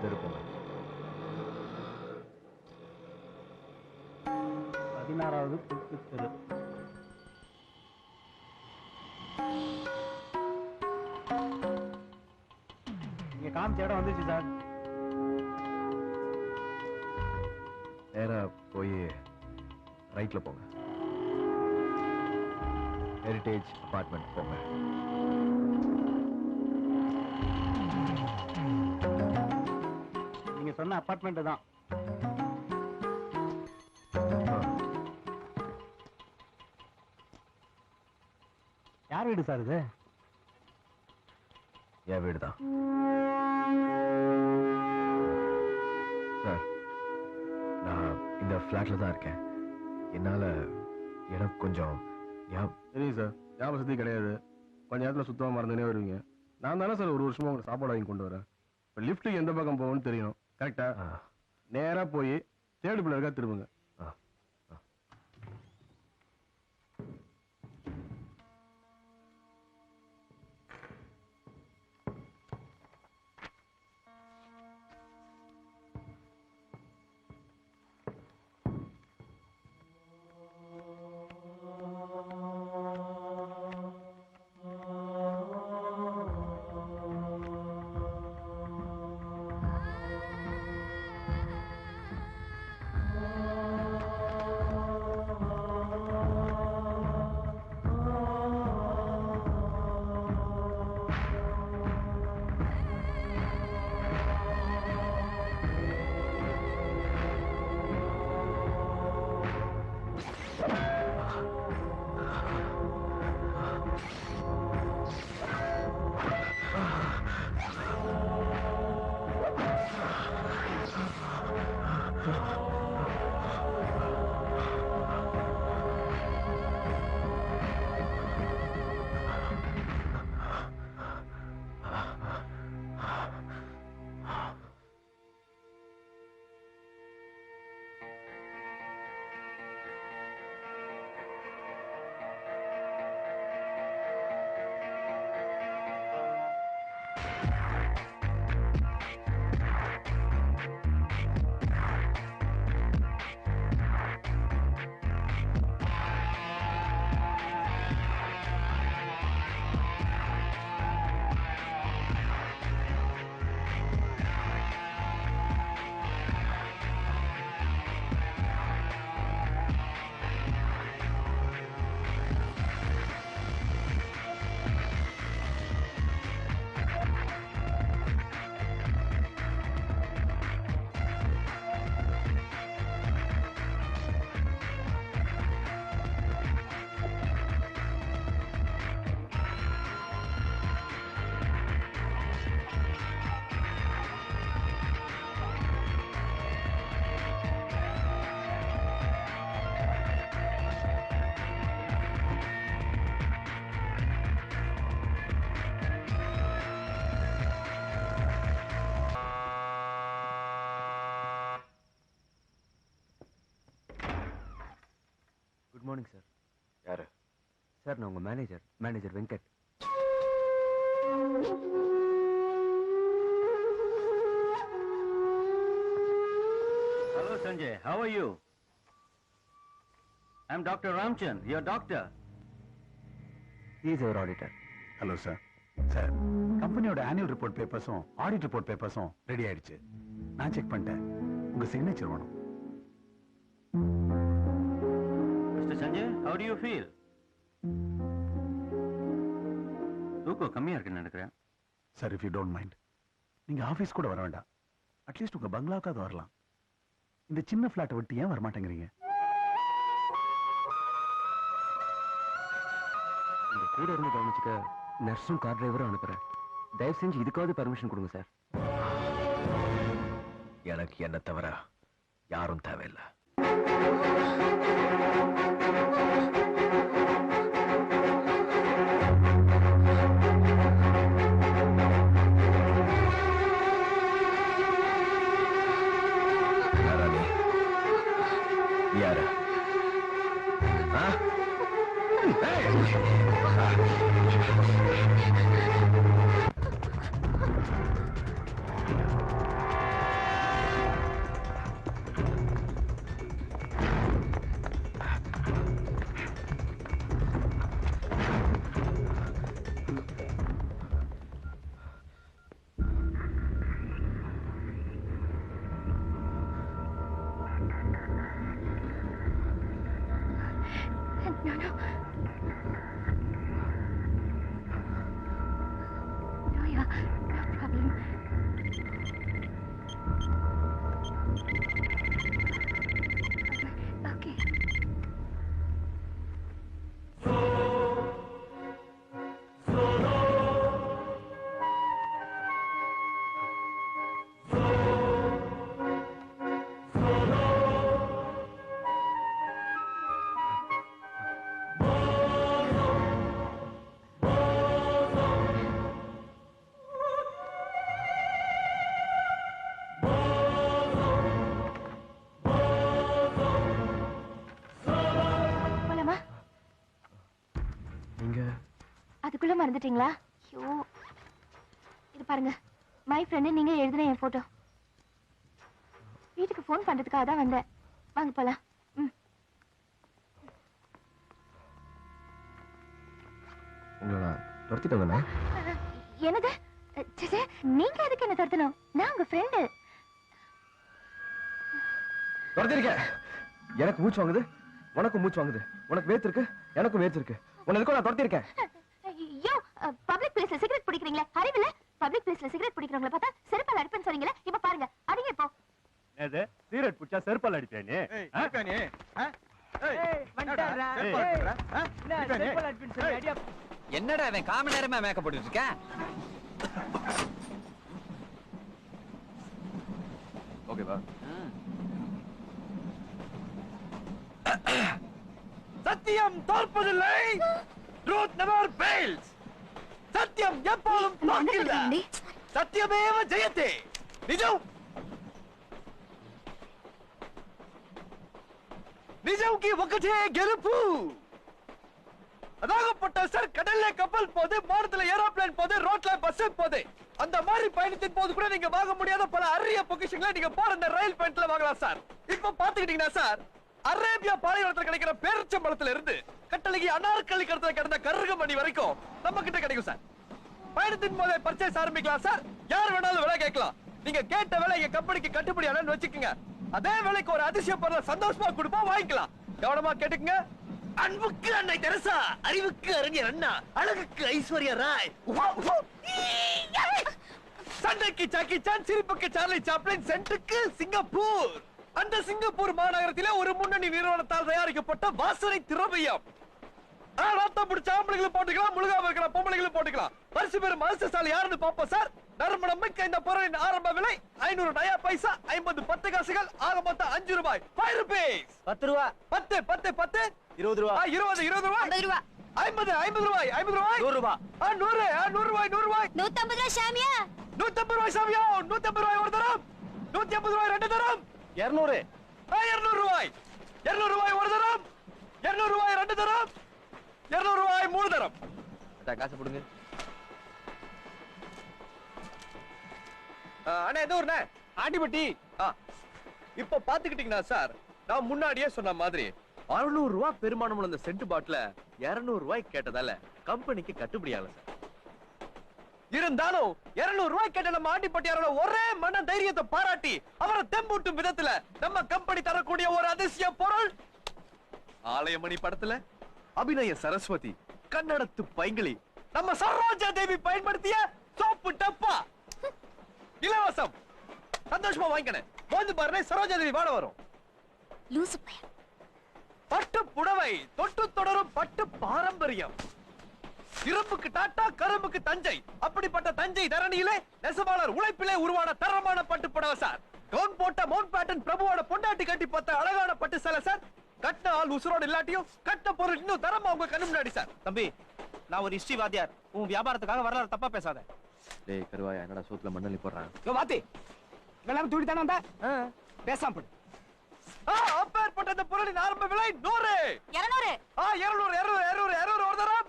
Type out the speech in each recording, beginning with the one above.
தெரு போங்க. 16வது புத்து தெரு. நீங்க காமிச்ச இடம் வந்துச்சு சார். நேரா போய் ரைட்ல போங்க. ஹெரிடேஜ் அபார்ட்மெண்ட் போங்க. நீங்க சொன்ன அபார்ட்மெண்ட் தான். யார் வீடு சார் இது? என் வீடு தான் சார். நான் இந்த ஃபிளாட்ல தான் இருக்கேன். என்னால எனக்கு கொஞ்சம் தெரியும் சார், ஞாபகசக்தி கிடையாது. கொஞ்ச நேரத்தில் சுத்தமாக மறந்துனே வருவீங்க. நான் தானே சார் ஒரு வருஷமா உங்களுக்கு சாப்பாடு வாங்கி கொண்டு வரேன். இப்போ லிஃப்ட்டுக்கு எந்த பக்கம் போகணும்னு தெரியணும். கரெக்டா? நேராக போய் தேர்டு பிள்ளை இருக்கா திரும்புங்க. Good morning sir. யாரு சார்? நான் உங்க manager Venkat. Hello Sanjay, how are you? I'm Dr. Ramchand, your doctor. He is our auditor. Hello sir. Sir, கம்பெனியோட ஆனுவல் ரிப்போர்ட் பேப்பர்ஸும் ஆடிட் ரிப்போர்ட் பேப்பர்ஸும் ரெடி ஆயிடுச்சு. நான் செக் பண்ணிட்டேன். உங்க சிக்னேச்சர் வேணும். Mr. Sanjay, how do you feel? தூக்கம் கம்மியா இருக்குன்னு நினைக்கிறேன். Sir, if you don't mind, நீங்க ஆபீஸ் கூட வர வேண்டாம். அட்லீஸ்ட் உங்க பங்களாவுக்காவது வரலாம். இந்த சின்ன பிளாட்டை விட்டு ஏன் வரமாட்டேங்கிறீங்க? இந்த கூட இருந்து கவனிச்சுக்க நர்ஸும் கார் டிரைவரும் அனுப்புறேன். தயவு செஞ்சு இதுக்காவது பர்மிஷன் கொடுங்க சார். எனக்கு என்ன தவிர யாரும் தேவையில்லை. யாரு? Okay. போலாமா? நீங்க அதுக்குள்ள மறந்துட்டீங்களா? ஐயோ, இது பாருங்க, மை ஃப்ரெண்டு நீங்க எழுதின என் போட்டோ. வீட்டுக்கு ஃபோன் பண்றதுக்காக தான் வந்தேன். வாங்க போலாம். ம். உங்களை நான் துரத்திட்டு வந்தேன். என்னது? சே, நீங்க எதுக்கு என்ன துரத்தணும்? நான் உங்க ஃப்ரெண்டு. துரத்திருக்கேன். எனக்கு மூச்சு வாங்குது, உனக்கும் மூச்சு வாங்குது. உனக்கு வேர்த்து இருக்கு, எனக்கும் வேர்த்து இருக்கு. உன்னை எதுக்கும் நான் துரத்திருக்கேன். ஐயோ, பப்ளிக் பிளேஸ்ல சிகரெட் பிடிக்கிறீங்களே, அறிவில்ல? பப்ளிக் பிளேஸ்ல சிகரெட் பிடிக்கிறவங்கள பார்த்தா செருப்பால் அடிப்பேன்னு சொன்னீங்களே, இப்ப பாருங்க, அடிங்க இப்போ. ஏது சிகரெட் பிடிச்சா செருப்பால் அடிப்பேனே? என்னடா அவன் காம நேரமா மேக்கப் போட்டுட்டு இருக்கேன்? ஓகேவா? சத்தியம் தோற்பதில்லை. Truth never fails. சத்தியம் எப்போதும் தோற்கில்லை. சத்தியமேவ ஜெயதே. நிஜம் நிஜம்க்கு ஒக்கட்டே கெலுப்பு. அதாகப்பட்ட சார், கடல்ல கப்பல் போது, மாடத்துல ஏரோப்ளேன் போது, ரோட்ல பஸ் போது, அந்த மாதிரி பயணத்தின் போது கூட நீங்க வாங்க முடியாத பல அரிய பொக்கிஷங்களை நீங்க போற இந்த ரயில் பயணத்துல வாங்கலாம் சார். இப்ப பாத்துக்கிட்டீங்கன்னா சார், அரேபியா பாலைவனத்துல கிடைக்கிற பேரிச்சம்பழத்துல இருந்து கட்டளகி அனார்கலி கடத்துல கிடந்த கருகமணி வரைக்கும் நம்ம கிட்ட கிடைக்கும் சார். பயணத்தின் போதே பர்ச்சேஸ் ஆரம்பிக்கலாம் சார். யார் வேணாலும் விலை கேட்கலாம். நீங்க கேட்ட விலை எங்க கம்பெனிக்கு கட்டுப்படி ஆனன்னு வச்சுக்கோங்க. அதே வேலைக்கு ஒரு அதிசய பொருளை சந்தோஷமா கொடுப்போம், வாங்கிக்கலாம். கவனமா கேட்டுக்கங்க. அன்புக்கு அன்னை தெரசா, அறிவுக்கு அறிஞர் அண்ணா, அழகுக்கு ஐஸ்வர்யா ராய், சண்டைக்கு சாக்கி சான், சிரிப்புக்கு சார்லி சாப்ளின், சென்ட்டுக்கு சிங்கப்பூர். அந்த சிங்கப்பூர் மாநகரத்திலே ஒரு முன்னணி நிறுவனத்தால் தயாரிக்கப்பட்ட வாசனை திரவியம். நாத்தம் பிடிச்ச ஆம்பளைகளும் போட்டுக்கலாம், முழுகாம இருக்கிற பொம்பளைகளும் போட்டுக்கலாம். பரிசு பெறும் அதிர்ஷ்டசாலி யாருன்னு பாப்போம் சார். நறுமணம் மிக்க இந்த பொருளின் ஆரம்ப விலை 500 நயா பைசா, 50 10 காசுகள், ஆக மொத்தம் 5 ரூபாய். 5 rupees. 10 ரூபா. 10 10 10 20 ரூபா. 20 20 ரூபாய். 50 ரூபா. 50 50 ரூபாய். 50 ரூபாய். 100 ரூபா. 100 100 ரூபாய். 100 ரூபாய். 150 ரூபா சாமியா? 150 ரூபாய் சாமியா. 150 ரூபாய் ஒரு தரம். 150 ரூபாய் ரெண்டு தரம். 200. 200 ரூபாய். 200 ரூபாய் ஒரு தரம். 200 ரூபாய் ரெண்டு தரம். 200 ரூபாய் மூணு தரம். அட காசு போடுங்க. அண்ணே எது ஊர்ண்ணே? ஆண்டிப்பட்டி. இப்ப பாத்துக்கிட்டீங்கன்னா சார், நான் முன்னாடியே சொன்ன மாதிரி 600 ரூபாய் பெருமானம் உள்ள சென்ட் பாட்டில 200 ரூபாய் கேட்டதால கம்பெனிக்கு கட்டுப்படி ஆகல சார். இருந்தாலும் 200 ரூபாய் கேட்ட நம்ம ஆண்டிப்பட்டியாரோட ஒரே மன தைரியத்தை பாராட்டி அவரை தெம்பூட்டும் விதத்துல நம்ம கம்பெனி தரக்கூடிய ஒரு அதிசய பொருள், ஆலயமணி படத்துல அபிநய சரஸ்வதி, கன்னடத்து பைங்கிளி, நம்ம சரோஜா தேவி பயன்படுத்திய சோப்பு டப்பா இலவசம். சந்தோஷமா வாங்கிக்கணும். வந்து பாருங்க, சரோஜா தேவி வாட வரும். லூசு பையன். பட்டு புடவை, தொட்டு தொடரும் பட்டு பாரம்பரியம். இரும்புக்கு டாட்டா, கரும்புக்கு தஞ்சை. அப்படிப்பட்ட தஞ்சை தரணியிலே நெசவாளர் உழைப்பிலே உருவான தரமான பட்டு புடவை சார். கவுன் போட்ட மவுண்ட் பேட்டன் பிரபுவோட பொண்டாட்டி கட்டி பார்த்த அழகான பட்டு சேலை சார். கட்டின ஆள் உசுரோடு இல்லாட்டியும் கட்ட பொருள் இன்னும் தரமா உங்க கண்ணு முன்னாடி சார். தம்பி, நான் ஒரு ஹிஸ்டரி வாத்தியார். உன் வியாபாரத்துக்காக வரலாறு தப்பா பேசாத. டேய் கருவாயா, என்னடா சோத்துல மண்ணள்ளி போடுறான்? யோ வாத்தி, எல்லாரும் தூடி தானே வந்தா? பேசாம போடு. அப்பேற்பட்ட இந்த பொருளின் ஆரம்ப விலை 100. 200. 200 200 200 200 ஒரு தரம்.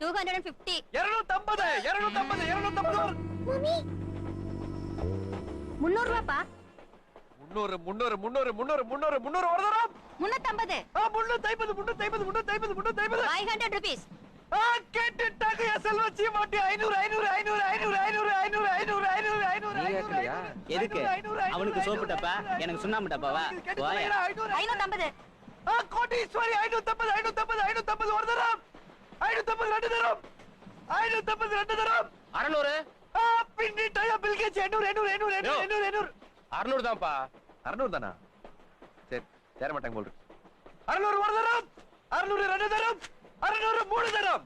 250. 250 250 250. மம்மி 300 ரூபாப்பா. 300 300 300 300 300 300 ஒரு தரம். 350. 350 350 350 500 rupees. கேட்டுட்டாங்க செல்வச்சி மாட்டி 500 500 500 500 500 500 500 500 எதுக்கு? அவனுக்கு சோப்பு டப்பா, எனக்கு சுண்ணாம்பு டப்பாவா? 550. கோட்டீஸ்வரி 550 550 550 ஒரு தரம். 550 ரெண்டு தரம். 550 ரெண்டு தரம். 600. 600 தான்ப்பா. 600 தானா? சரி தேர மாட்டாங்க போல் 600 ஒரு தரம், 600 2 தரம், 600 3 தரம்.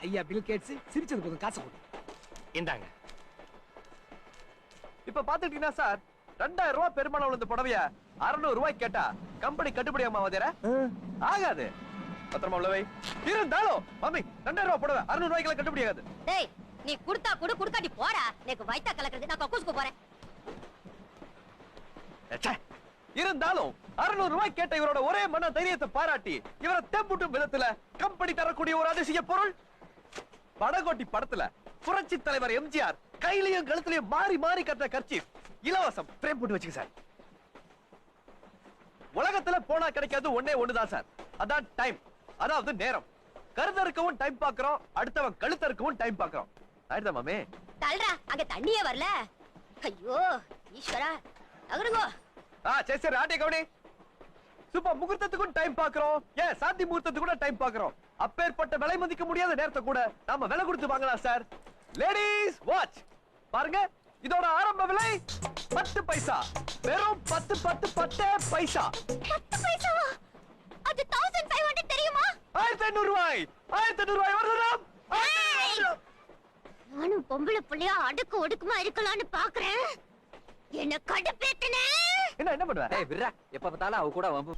ஐயா பில் கேட்ஸ் சிரிச்சது போதும், காசு கொடு. இந்தாங்க. இப்ப பாத்துட்டீங்கன்னா சார் 2000 ரூபாய் பெருமானம் இந்த புடவைய 600 ரூபாய் கேட்டா கம்பெனி கட்டுப்படியாமா வாதேர? ஆகாது. பத்திரமா உள்ளவை இருந்தாலும் மம்மி 2000 ரூபாய் புடவை 600 ரூபாய்க்கு கட்டுப்படி ஆகாது. டேய் நீ குடுத்தா கூட குடுக்காட்டி போடா. எனக்கு வயித்தா கலக்குறது, நான் கக்கூஸ்க்கு போறேன். இருந்தாலும் 600 ரூபாய் கேட்ட இவரோட ஒரே மன தைரியத்தை பாராட்டி இவரை தேம்புட்டும் விதத்துல கம்பெனி தரக்கூடிய ஒரு அதிசய பொருள் படகோட்டி படத்துல புரட்சி தலைவர் எம்ஜிஆர் கையிலையும் கழுத்துலயும் மாறி மாறி கட்ட கர்ச்சீஃப் இலவசம் பிரேம் போட்டு வச்சுக்க சார். உலகத்துல போனா கிடைக்காது ஒண்ணே ஒண்ணுதான் சார், அதான் டைம். அதாவது நேரம். கருத்தருக்கவும் டைம் பாக்குறோம், அடுத்தவன் கழுத்தருக்கவும் டைம் பாக்குறோம். ஆயிடுதா மாமே? தல்றா, அங்க தண்ணியே வரல. ஐயோ ஈஸ்வரா, நகருங்க. சரி சரி ஆட்டே கவனி. சூப்பர் முகூர்த்தத்துக்கும் டைம் பாக்குறோம், ஏன் சாந்தி முகூர்த்தத்துக்கு கூட டைம் பாக்குறோம். அப்பேற்பட்ட விலை மதிக்க முடியாத நேரத்தை கூட நாம விலை கொடுத்து வாங்கலாம் சார். லேடீஸ் வாட்ச் பாருங்க, இதோட ஆரம்ப விலை 10 பைசா. வெறும் 10 பைசா. 10 பைசாவா? அது 1500 தெரியுமா? 1500 ரூபாய். 1500 ரூபாய் வரலாம். நானும் பொம்பளை புள்ளையா அடுக்கு ஒடுக்குமா இருக்கலாம்னு பாக்குறேன். என்ன கடுப்பேத்துனே. என்ன பண்ணுவ? ஏய் விர்ரா, எப்ப பார்த்தாலும் அவ கூட வம்பு.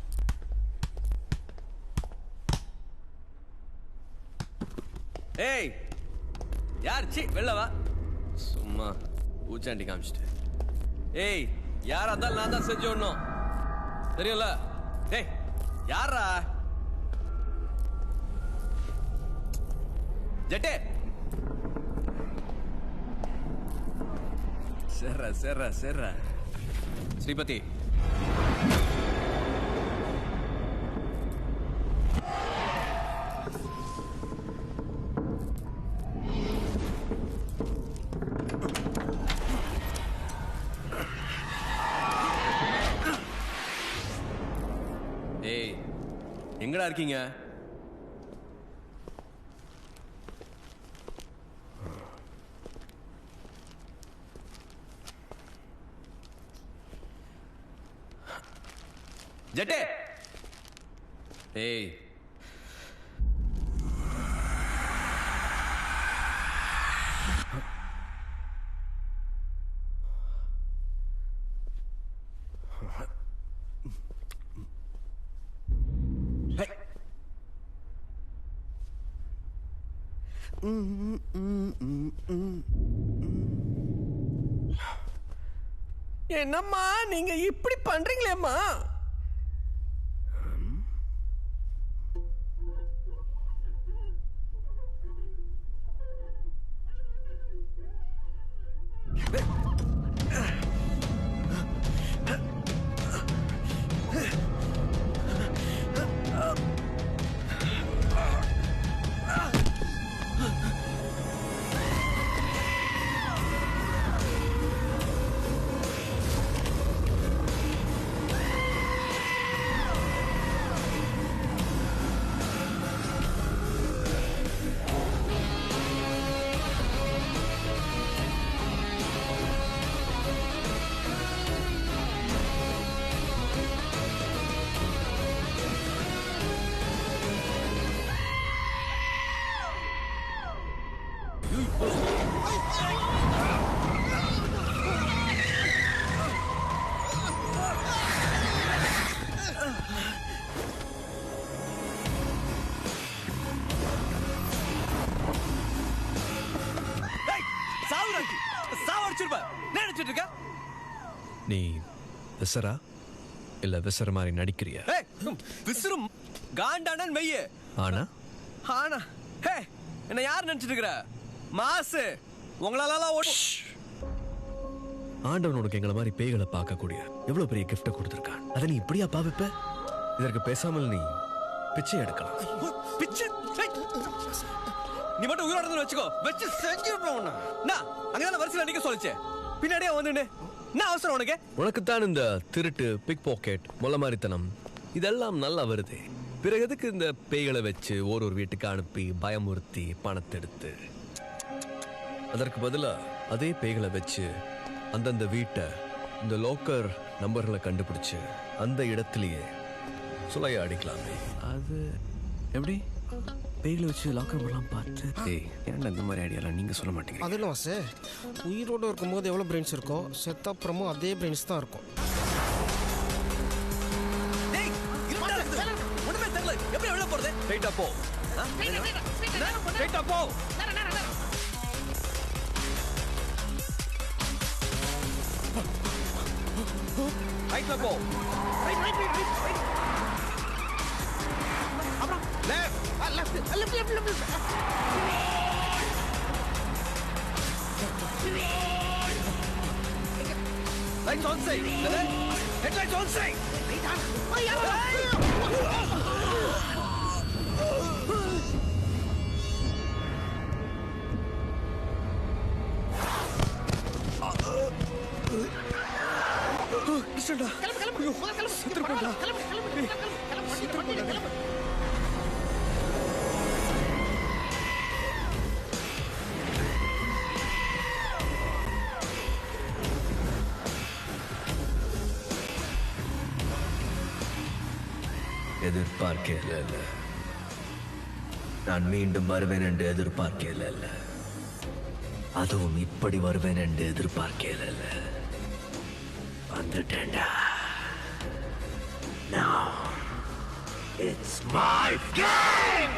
ஏய் யார் சி வெள்ள வா. சும்மா ஊச்சாண்டி காமிச்சிட்டு. ஏய் யாரா இருந்தாலும் நான் தான் செஞ்சு விடணும், தெரியும்ல? ஏய் யாரா? ஜெட்டே. செர்ரா ஸ்ரீபதி. ஏய் எங்கடா இருக்கீங்க? ஜெட்டே. ஏய் என்னம்மா நீங்க இப்படி பண்றீங்களேம்மா? நீ விசரா இல்ல விசர மாதிரி நடிக்கிறியா? விசிறும் காண்டானன் மெய்யே. ஆனா ஆனா ஹே என்ன யார் நினைச்சிட்டு இருக்கற? மாசு உங்களால ஆண்டவன் உனக்கு எங்களை மாதிரி பேய்களை பார்க்கக்கூடிய எவ்வளவு பெரிய கிஃப்ட கொடுத்திருக்கான். அதை நீ இப்படியா பாவிப்ப? இதற்கு பேசாமல் நீ பிச்சை எடுக்கலாம். பிச்சை? நீ மட்டும் உயிரோட இருந்து வச்சுக்கோ, வச்சு செஞ்சிருப்போம். நான் அங்கதான வரிசையில நிக்க சொல்லிச்சே, பின்னாடியே வந்துன்னு என்ன அவசரம் உனக்கு? உனக்குத்தான் இந்த திருட்டு, பிக் பாக்கெட், மொல்லமாரித்தனம் இதெல்லாம் நல்லா வருது. பிறகு எதுக்கு இந்த பேய்களை வச்சு ஒரு வீட்டுக்கு அனுப்பி பயமுறுத்தி பணத்தை எடுத்து? அதற்கு பதிலா அதே பேய்களை வச்சு அந்தந்த வீட்டை இந்த லோக்கர் நம்பர்களை கண்டுபிடிச்சு அந்த இடத்துலயே சுலையா அடிக்கலாமே. அது எப்படி பேய்களை வச்சு லாக்கர் பண்ணலாம் பார்த்து. ஏய், ஏன்டா இந்த மாதிரி ஐடியாலாம் நீங்க சொல்ல மாட்டீங்க? அது இல்லை சார், உயிரோடு இருக்கும்போது எவ்வளோ பிரெயின்ஸ் இருக்கோ செத்தப்புறமும் அதே பிரெயின்ஸ் தான் இருக்கும். ஒண்ணுமே தெரியல, எப்படி வெளில போறது? ஸ்ட்ரைட்டா போ. ஸ்ட்ரைட்டா போ. ரைட்ல போ. அப்புறம் left. Lights on side. Headlights on side. எதிர்பார்க்கல. நான் மீண்டும் வருவேன் என்று எதிர்பார்க்கல. அதுவும் இப்படி வருவேன் என்று எதிர்பார்க்கல. வந்துட்டேன்டா. Now it's my game.